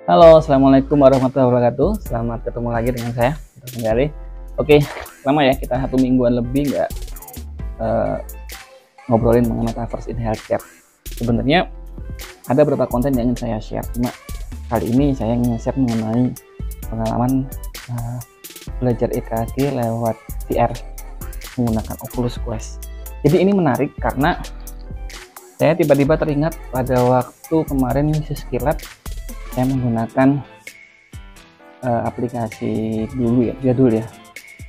Halo, assalamualaikum warahmatullahi wabarakatuh. Selamat ketemu lagi dengan saya, Dr. Gali. Oke, lama ya kita 1 mingguan lebih nggak uh, ngobrolin mengenai metaverse in healthcare. Sebenarnya ada beberapa konten yang ingin saya share, cuma kali ini saya ingin share mengenai pengalaman belajar EKG lewat VR menggunakan Oculus Quest. Jadi ini menarik karena saya tiba-tiba teringat pada waktu kemarin sekilas saya menggunakan aplikasi dulu ya, jadul ya,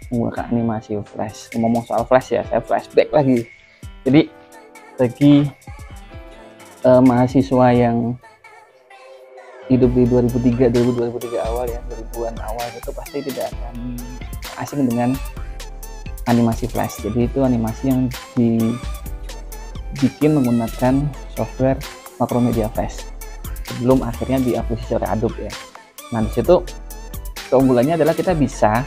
menggunakan animasi flash. Ngomong soal flash ya, saya flashback lagi. Jadi bagi mahasiswa yang hidup di 2003 awal ya, 2000-an awal itu pasti tidak akan asing dengan animasi flash. Jadi itu animasi yang dibikin menggunakan software Macromedia Flash sebelum akhirnya diakuisisi oleh Adobe ya. Nah disitu keunggulannya adalah kita bisa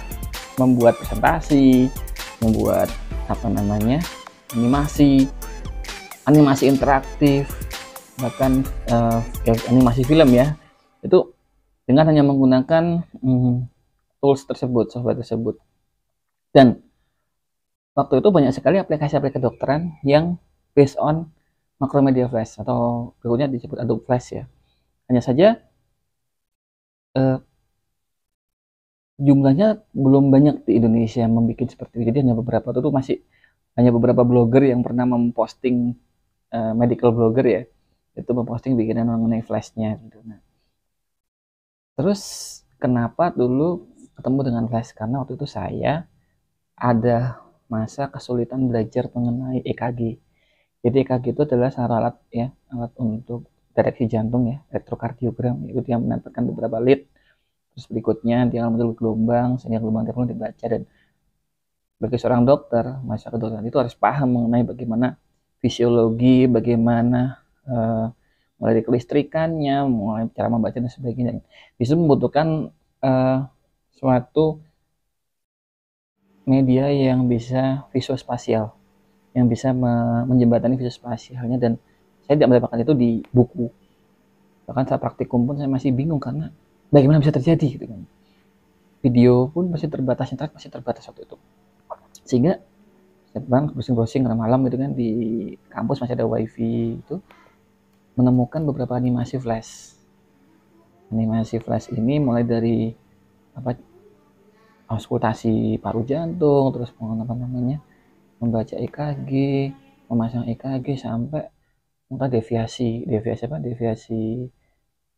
membuat presentasi, membuat animasi interaktif, bahkan animasi film ya, itu dengan hanya menggunakan tools tersebut, software tersebut. Dan waktu itu banyak sekali aplikasi-aplikasi kedokteran yang based on Macromedia Flash atau berikutnya disebut Adobe Flash ya. Hanya saja jumlahnya belum banyak di Indonesia yang membuat seperti itu. Jadi hanya beberapa blogger yang pernah memposting, medical blogger ya, itu memposting bikinan mengenai flashnya gitu. Nah, terus kenapa dulu ketemu dengan flash? Karena waktu itu saya ada masa kesulitan belajar mengenai EKG. Jadi EKG itu adalah salah alat ya, alat untuk deteksi jantung ya, elektrokardiogram. Itu dia menempelkan beberapa lead, terus berikutnya dia akan muncul gelombang, sehingga gelombang tersebut dibaca. Dan bagi seorang dokter, mahasiswa kedokteran itu harus paham mengenai bagaimana fisiologi, bagaimana mulai dari kelistrikannya, mulai cara membaca dan sebagainya. Bisa membutuhkan suatu media yang bisa visual spasial, yang bisa menjembatani visual spasialnya, dan saya tidak mendapatkan itu di buku. Bahkan saat praktikum pun saya masih bingung karena bagaimana bisa terjadi gitu kan. Video pun masih terbatas, internet masih terbatas waktu itu. Sehingga saya browsing malam gitu kan, di kampus masih ada wifi itu, menemukan beberapa animasi flash. Animasi flash ini mulai dari auskultasi paru jantung, terus membaca EKG, memasang EKG, sampai deviasi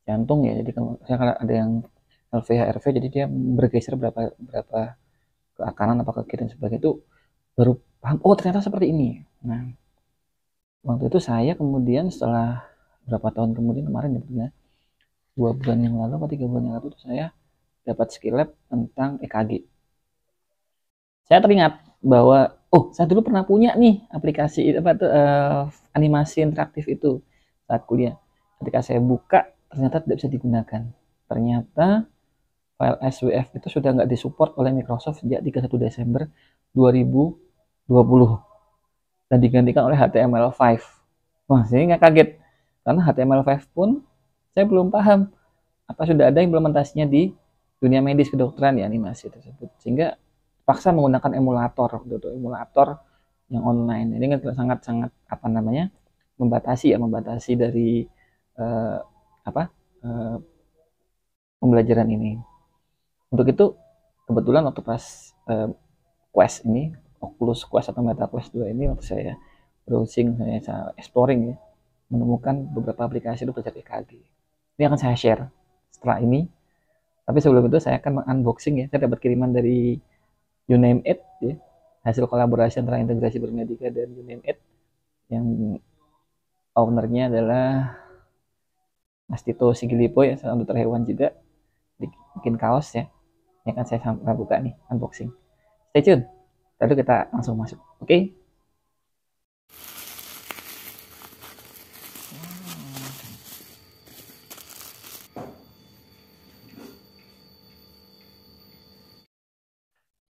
jantung ya. Jadi kalau ada yang LVH RV, jadi dia bergeser berapa ke kanan apa ke kiri dan sebagainya, itu baru paham, oh ternyata seperti ini. Nah waktu itu saya kemudian setelah berapa tahun kemudian, kemarin ya, 2 bulan yang lalu atau 3 bulan yang lalu, saya dapat skill lab tentang EKG. Saya teringat bahwa saya dulu pernah punya nih aplikasi animasi interaktif itu saat kuliah. Ketika saya buka, ternyata tidak bisa digunakan. Ternyata file SWF itu sudah nggak disupport oleh Microsoft sejak 31 Desember 2020 dan digantikan oleh HTML5. Wah, saya nggak kaget karena HTML5 pun saya belum paham apa sudah ada implementasinya di dunia medis kedokteran ya, animasi tersebut, sehingga paksa menggunakan emulator yang online. Ini kan sangat membatasi dari pembelajaran ini. Untuk itu kebetulan waktu pas Quest ini, Oculus Quest atau Meta Quest 2 ini, waktu saya browsing, saya exploring ya, menemukan beberapa aplikasi itu belajar EKG. Ini akan saya share setelah ini. Tapi sebelum itu saya akan unboxing ya. Saya dapat kiriman dari YouNameIt ya, hasil kolaborasi antara Integrasi Bermedika dan YouNameIt, yang ownernya adalah Mas Tito Sigilipo ya, seorang dokter hewan juga, bikin kaos ya. Ini akan saya buka nih, unboxing. Stay tune. Lalu kita langsung masuk. Oke?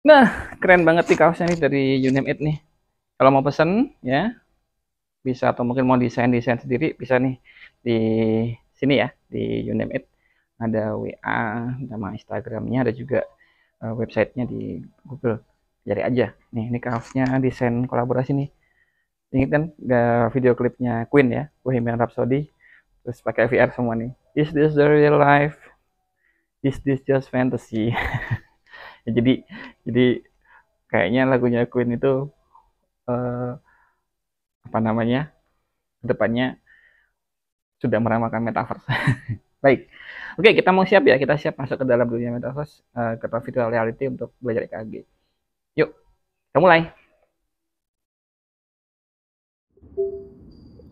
Nah, keren banget nih kaosnya nih dari YouNameIt nih. Kalau mau pesen ya bisa, atau mungkin mau desain sendiri bisa nih di sini ya, di YouNameIt. ada WA, nama Instagramnya, ada juga websitenya di Google. Cari aja. Nih, ini kaosnya desain kolaborasi nih. Ingat kan video klipnya Queen ya, Bohemian Rhapsody, terus pakai VR semua nih. Is this the real life? Is this just fantasy? Ya, jadi kayaknya lagunya Queen itu apa namanya, kedepannya sudah meramalkan metaverse. Baik, oke, kita mau siap ya, kita siap masuk ke dalam dunia metaverse, ke virtual reality untuk belajar EKG. Yuk, kita mulai.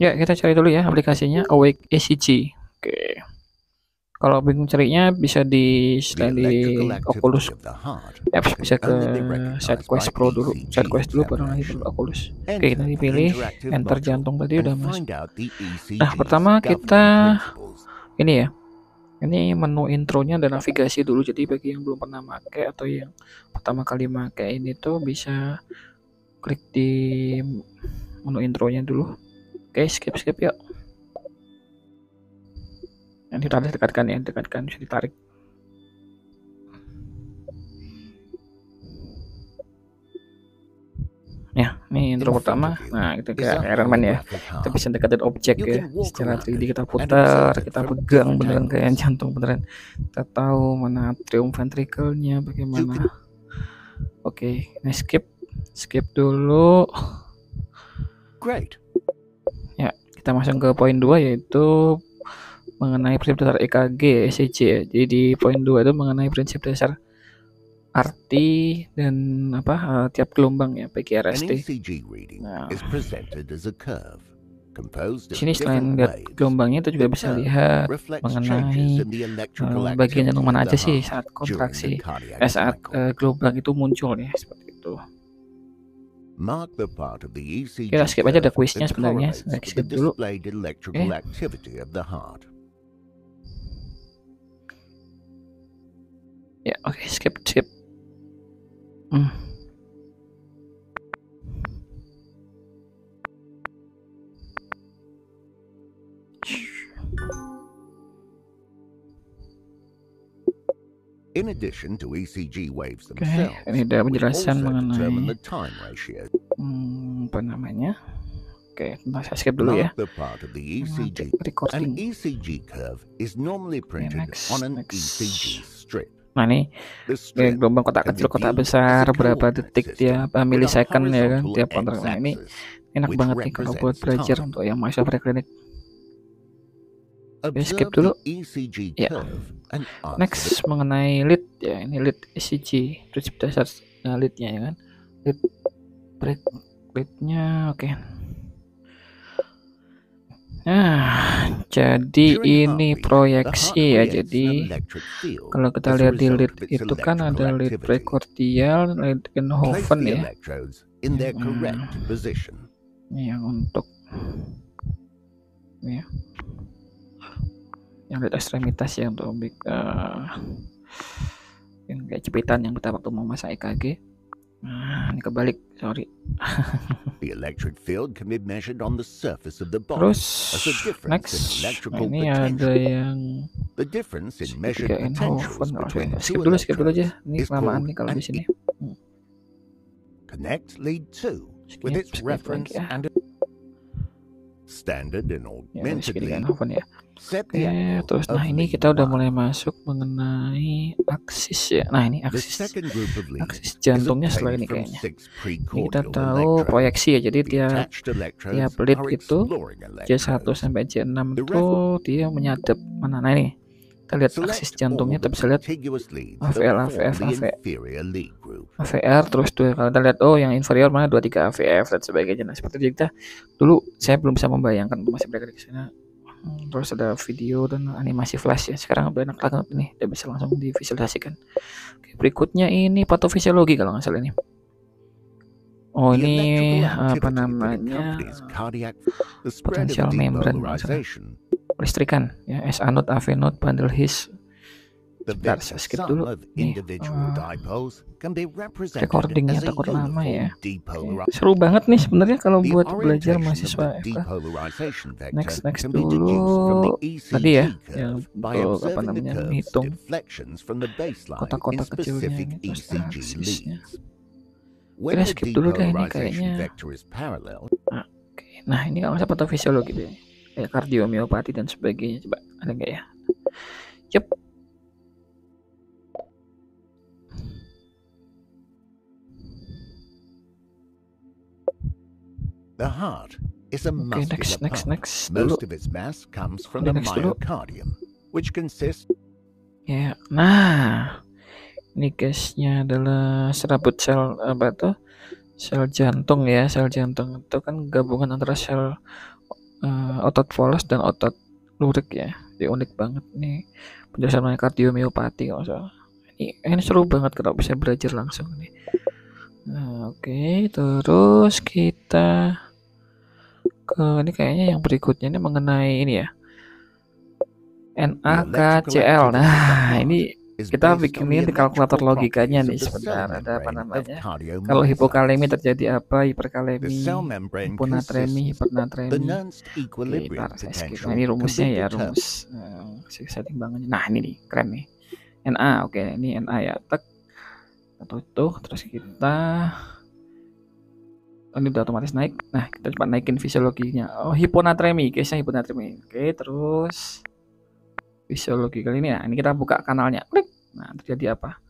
Ya, kita cari dulu ya aplikasinya Awake ECG. Oke. Kalau bingung carinya bisa di Oculus Apps, bisa ke SideQuest Pro dulu. SideQuest dulu baru nanti baru Oculus. Oke, kita dipilih enter jantung tadi udah masuk. Nah, pertama kita ini ya. Ini menu intronya dan navigasi dulu. Jadi bagi yang belum pernah pakai atau yang pertama kali pakai ini tuh bisa klik di menu intronya dulu. Oke, skip yuk. Yang kita dekatkan ya, bisa ditarik. Ya, ini intro pertama. Nah, kita kayak Iron Man ya. Kita bisa dekatin objek ya. Secara 3D kita putar, kita pegang beneran kayak jantung beneran. Kita tahu mana atrium ventricle-nya, bagaimana. Oke, ini skip dulu. Great. Ya, kita masuk ke poin 2 yaitu mengenai prinsip dasar EKG, ECG ya. Jadi di poin 2 itu mengenai prinsip dasar arti dan tiap gelombang ya, PQRST. Nah, di sini selain lihat gelombangnya itu juga bisa lihat mengenai bagian jantung mana aja sih saat kontraksi, saat gelombang itu muncul ya, seperti itu. Kita skip aja, ada kuisnya sebenarnya. Skip dulu. Ya, oke, skip. In addition to ECG waves themselves, ini ada penjelasan mengenai apa namanya. Oke, saya skip dulu ya. Recording. An ECG curve is normally printed on an ECG strip. Nah, ini gelombang kotak kecil, kotak besar, berapa detik tiap milisecond ya kan, tiap kontrak. Nah, ini enak banget nih kalau buat belajar untuk yang mahasiswa preklinik. Skip dulu. Ya. Next mengenai lead ya, ini lead ECG, prinsip dasar leadnya ya kan. Leadnya oke. Nah, jadi ini proyeksi ya. Jadi kalau kita lihat di lead itu kan ada lead precordial, lead Inhofen ya. Ini yang untuk ya, yang lead ekstremitas ya, untuk yang kayak jepitan yang kita waktu mau masak EKG. Nah, ini kebalik, sorry. The electric field can be measured on the surface of the body. Terus next, ini ada yang the difference in measured potentials between skip dulu aja. Ini kelamaan nih kalau di sini. Connect lead 2 with its reference and standard and augmented lead. Ya. Oke, terus nah ini kita udah mulai masuk mengenai aksis ya. Nah, ini aksis jantungnya setelah ini kayaknya. Ini kita tahu proyeksi ya. Jadi tiap lead itu J1 sampai J6 itu dia menyadap mana. Nah, ini kita lihat aksis jantungnya, kita bisa lihat AVL, AVF, AVR, terus tuh kalau kita lihat yang inferior mana 23 AVF dan sebagainya. Nah, seperti itu kita dulu saya belum bisa membayangkan, masih berada di sana. Terus ada video dan animasi flash ya. Sekarang udah enak banget nih, udah bisa langsung divisualisasikan. Oke, berikutnya ini patofisiologi kalau nggak salah ini. Oh, ini apa namanya, potensial membran listrikan ya, S anode, AV node, bundle His. The Sebentar, vector saya skip sum dulu of nih. individual dipoles can be represented Recordingnya as a takut lama ya. uniform depolarization. Seru banget nih sebenarnya kalau The buat belajar orientation of mahasiswa the FK. depolarization vector Next can be deduced from dulu the tadi ya, ECG yang curve by apa observing the namanya, curve's menghitung deflections from the baseline in kotak-kotak kecilnya specific ini, terus ECG aksisnya. leads. When Udah the skip dulu deh ini depolarization kayaknya. vector is parallel, Nah ini kalau saya patofisiologi deh, kayak kardiomiopati dan sebagainya. Coba ada nggak ya? Yep. the heart is a Oke, muscular next part. dulu. Most of its mass comes from the Next dulu. myocardium, which consists. Ya, nah ini guysnya adalah serabut sel apa tuh? Sel jantung ya. Sel jantung itu kan gabungan antara sel otot volas dan otot lurik ya. Jadi unik banget nih penjelasan mengenai kardiomiopati kalau salah. Ini seru banget kalau bisa belajar langsung nih. Nah, oke, terus kita ke ini kayaknya yang berikutnya ini mengenai ini ya. NaKCl. Nah, ini kita bikinin di kalkulator logikanya nih sebentar. Ada apa namanya? Kalau hipokalemi terjadi apa? Hiperkalemi, hiponatremi, hipernatremi. Oke, saya skip. Nah, ini rumusnya ya, rumus keseimbangannya. Nah, ini nih, keren nih. Na, oke, ini Na ya. Tek. Tuh, terus kita ini udah otomatis naik. Nah, kita coba naikin fisiologinya. Oh, hiponatremi, guysnya hiponatremi. Oke, terus fisiologi kali ini ya. Ini kita buka kanalnya. Klik. Nah, terjadi apa?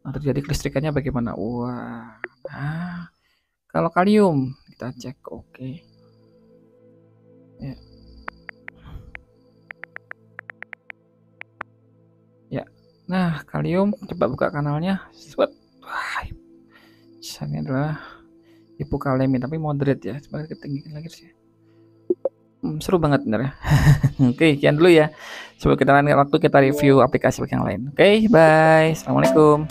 Nah, terjadi kelistrikannya bagaimana? Wah. Nah, kalau kalium kita cek. Oke. Ya. Ya. Nah, kalium coba buka kanalnya. Wah. Ini adalah hipokalemi tapi moderate ya. Coba kita tinggikan lagi sih. Seru banget bener ya. Oke, sekian dulu ya. Coba kita lain waktu kita review aplikasi yang lain. Oke, bye. Assalamualaikum.